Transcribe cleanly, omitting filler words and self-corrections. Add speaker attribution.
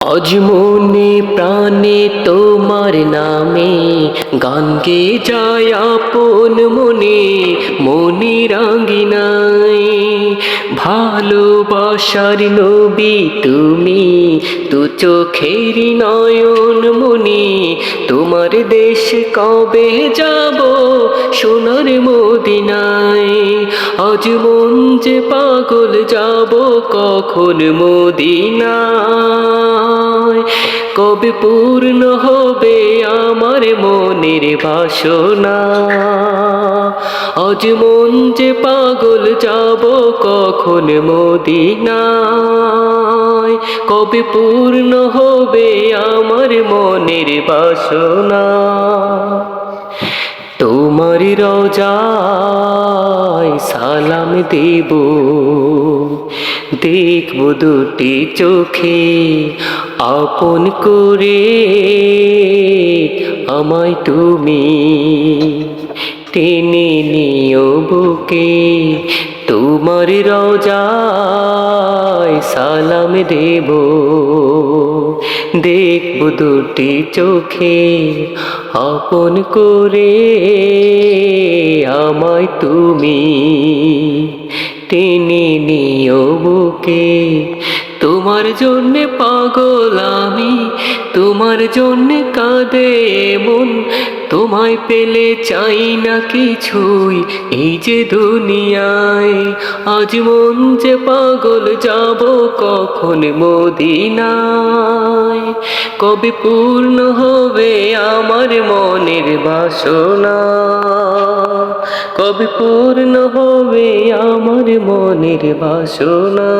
Speaker 1: আজ মনে প্রাণে তোমার নামে গান গে যায় আপন মনে মনে রাঙ্গিনাই। ভালোবাসার নবী তুমি, দু চোখের নয়ন মনি। তোমার দেশ কবে যাব সোনার মদিনায়। আজ মন যে পাগল যাব কখন মদিনায়। কবে পূর্ণ হবে আমার মনের বাসনা। আজ মন যে পাগল যাব কখন মদিনায়। কবে পূর্ণ হবে আমার মনের বাসনা। তোমার রওজায় সালাম দেব, দেখব দুটি চোখে আপন করে আমায় তুমি টেনে নিও বুকে। তোমার রওজায় সালাম দেব, দেখব দুটি চোখে আপন করে আমায় তুমি টেনে নিও বুকে। তোমার জন্যে পাগল আমি, তোমার জন্যে কাঁদে মন। তোমায় পেলে চাই না কিছুই এই যে দুনিয়ায়। আজ মন যে পাগল যাব কখন মদিনায়। কবে পূর্ণ হবে আমার মনের বাসনা। কবে পূর্ণ হবে আমার মনের বাসনা।